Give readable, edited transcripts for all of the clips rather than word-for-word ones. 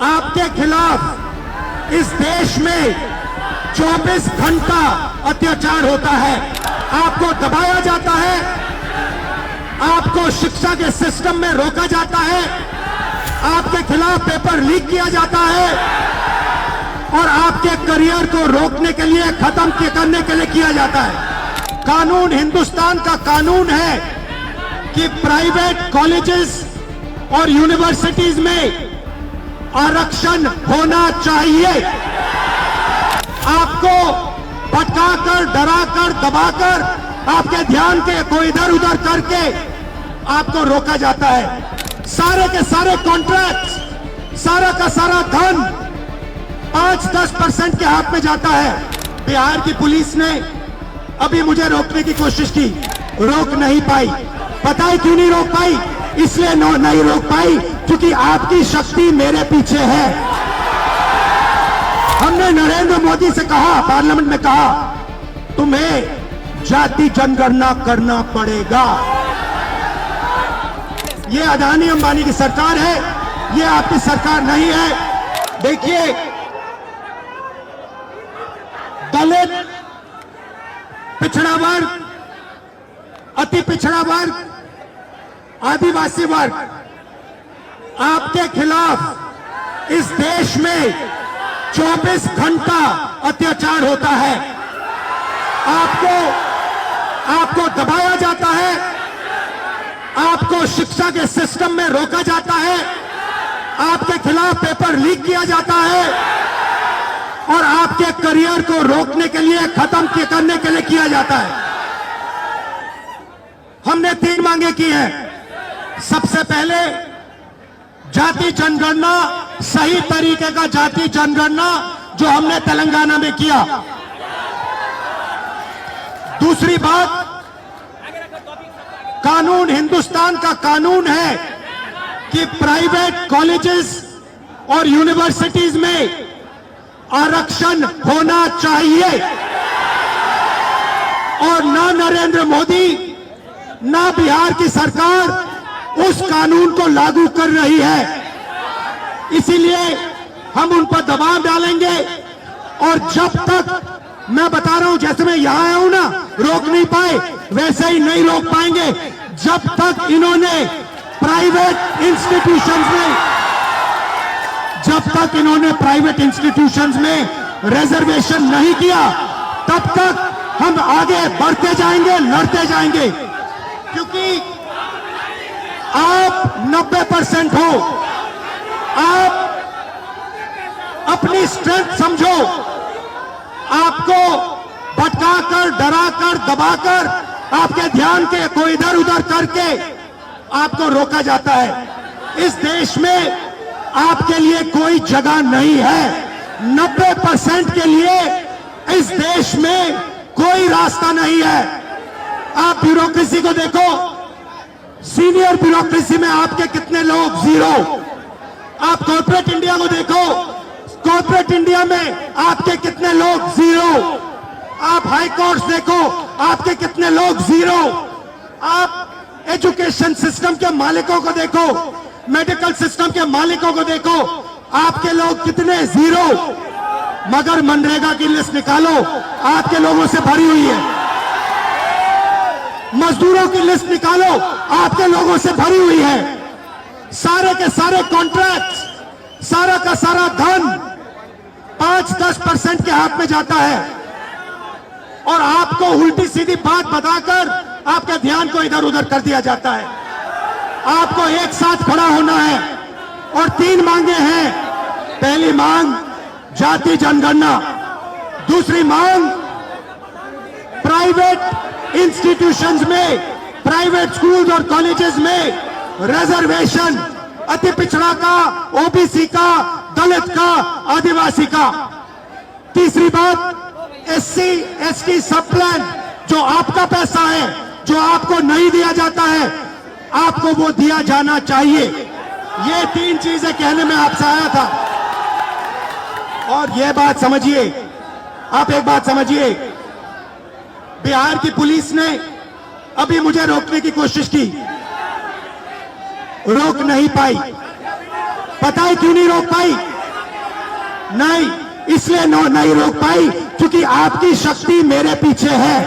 आपके खिलाफ इस देश में 24 घंटा अत्याचार होता है। आपको दबाया जाता है, आपको शिक्षा के सिस्टम में रोका जाता है, आपके खिलाफ पेपर लीक किया जाता है और आपके करियर को रोकने के लिए, खत्म करने के लिए किया जाता है। कानून, हिंदुस्तान का कानून है कि प्राइवेट कॉलेजेस और यूनिवर्सिटीज में आरक्षण होना चाहिए। आपको भटकाकर, डराकर, दबाकर, आपके ध्यान को इधर उधर करके आपको रोका जाता है। सारे के सारे कॉन्ट्रैक्ट, सारा का सारा धन 5-10% के हाथ में जाता है। बिहार की पुलिस ने अभी मुझे रोकने की कोशिश की, रोक नहीं पाई। पता है क्यों नहीं रोक पाई? इसलिए नहीं रोक पाई क्योंकि आपकी शक्ति मेरे पीछे है। हमने नरेंद्र मोदी से कहा, पार्लियामेंट में कहा, तुम्हें जाति जनगणना करना पड़ेगा। ये अदानी अंबानी की सरकार है, ये आपकी सरकार नहीं है। देखिए, दलित, पिछड़ा वर्ग, अति पिछड़ा वर्ग, आदिवासी वर्ग, आपके खिलाफ इस देश में 24 घंटा अत्याचार होता है। आपको दबाया जाता है, आपको शिक्षा के सिस्टम में रोका जाता है, आपके खिलाफ पेपर लीक किया जाता है और आपके करियर को रोकने के लिए, खत्म करने के लिए किया जाता है। हमने 3 मांगे की हैं। सबसे पहले जाति जनगणना, सही तरीके का जाति जनगणना जो हमने तेलंगाना में किया। दूसरी बात, कानून, हिंदुस्तान का कानून है कि प्राइवेट कॉलेजेस और यूनिवर्सिटीज में आरक्षण होना चाहिए और ना नरेंद्र मोदी, ना बिहार की सरकार उस कानून को लागू कर रही है। इसीलिए हम उन पर दबाव डालेंगे और जब तक, मैं बता रहा हूं, जैसे मैं यहां आया हूं ना, रोक नहीं पाए, वैसे ही नहीं रोक पाएंगे जब तक इन्होंने प्राइवेट इंस्टीट्यूशंस में रिजर्वेशन नहीं किया, तब तक हम आगे बढ़ते जाएंगे, लड़ते जाएंगे। क्योंकि आप 90% हो, आप अपनी स्ट्रेंथ समझो। आपको भटकाकर, डराकर, दबाकर, आपके ध्यान को इधर उधर करके आपको रोका जाता है। इस देश में आपके लिए कोई जगह नहीं है। 90% के लिए इस देश में कोई रास्ता नहीं है। आप ब्यूरोक्रेसी को देखो, सीनियर ब्यूरोक्रेसी में आपके कितने लोग? 0। आप कॉर्पोरेट इंडिया को देखो, कॉर्पोरेट इंडिया में आपके कितने लोग? 0। आप हाई कोर्ट देखो, आपके कितने लोग? 0। आप एजुकेशन सिस्टम के मालिकों को देखो, मेडिकल सिस्टम के मालिकों को देखो, आपके लोग कितने? 0। मगर मनरेगा की लिस्ट निकालो, आपके लोगों से भरी हुई है। मजदूरों की लिस्ट निकालो, आपके लोगों से भरी हुई है। सारे के सारे कॉन्ट्रैक्ट, सारा का सारा धन 5-10% के हाथ में जाता है और आपको उल्टी सीधी बात बताकर आपके ध्यान को इधर उधर कर दिया जाता है। आपको एक साथ खड़ा होना है और 3 मांगे हैं। पहली मांग जाति जनगणना, दूसरी मांग प्राइवेट इंस्टीट्यूशंस में, प्राइवेट स्कूल्स और कॉलेजेस में रिजर्वेशन, अति पिछड़ा का, ओबीसी का, दलित का, आदिवासी का। तीसरी बात, एससी एसटी सब प्लान, जो आपका पैसा है, जो आपको नहीं दिया जाता है, आपको वो दिया जाना चाहिए। ये 3 चीजें कहने में आपसे आया था। और ये बात समझिए, आप एक बात समझिए, बिहार की पुलिस ने अभी मुझे रोकने की कोशिश की, रोक नहीं पाई। पता है क्यों नहीं रोक पाई? नहीं, इसलिए नहीं रोक पाई क्योंकि आपकी शक्ति मेरे पीछे है।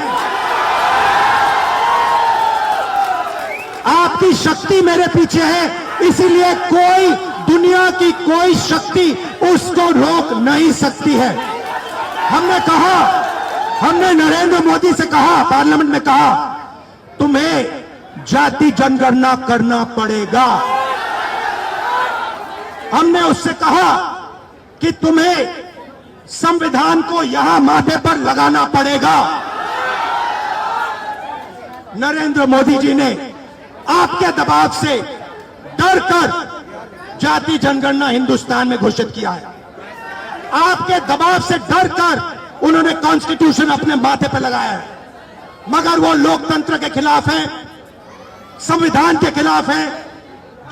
आपकी शक्ति मेरे पीछे है, इसीलिए कोई दुनिया की कोई शक्ति उसको रोक नहीं सकती है। हमने नरेंद्र मोदी से कहा, पार्लियामेंट में कहा, तुम्हें जाति जनगणना करना पड़ेगा। हमने उससे कहा कि तुम्हें संविधान को यहां माथे पर लगाना पड़ेगा। नरेंद्र मोदी जी ने आपके दबाव से डरकर जाति जनगणना हिंदुस्तान में घोषित किया है। आपके दबाव से डरकर उन्होंने कॉन्स्टिट्यूशन अपने माथे पर लगाया है, मगर वो लोकतंत्र के खिलाफ है, संविधान के खिलाफ है,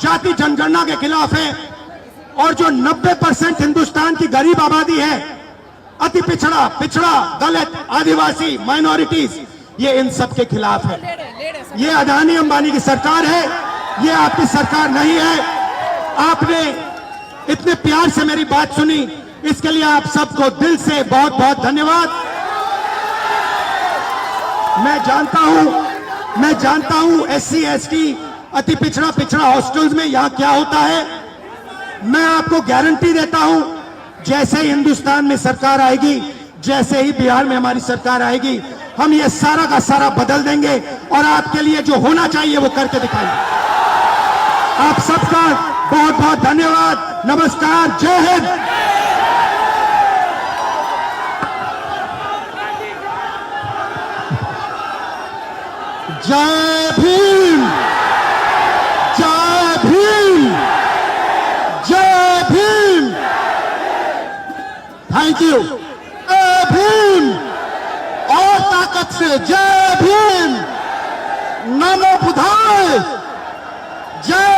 जाति जनगणना के खिलाफ है। और जो 90% हिंदुस्तान की गरीब आबादी है, अति पिछड़ा, दलित, आदिवासी, माइनॉरिटीज, ये इन सब के खिलाफ है। ये अदानी अंबानी की सरकार है, ये आपकी सरकार नहीं है। आपने इतने प्यार से मेरी बात सुनी, इसके लिए आप सबको दिल से बहुत बहुत धन्यवाद। मैं जानता हूं SC ST अति पिछड़ा हॉस्टल्स में यहां क्या होता है। मैं आपको गारंटी देता हूं, जैसे ही हिंदुस्तान में सरकार आएगी, जैसे ही बिहार में हमारी सरकार आएगी, हम ये सारा का सारा बदल देंगे और आपके लिए जो होना चाहिए वो करके दिखाएंगे। आप सबका बहुत बहुत धन्यवाद। नमस्कार, जय हिंद। जय भीम, जय भीम, जय भीम। Thank you. जय भीम, और ताकत से जय भीम। नमो बुद्धाय। जय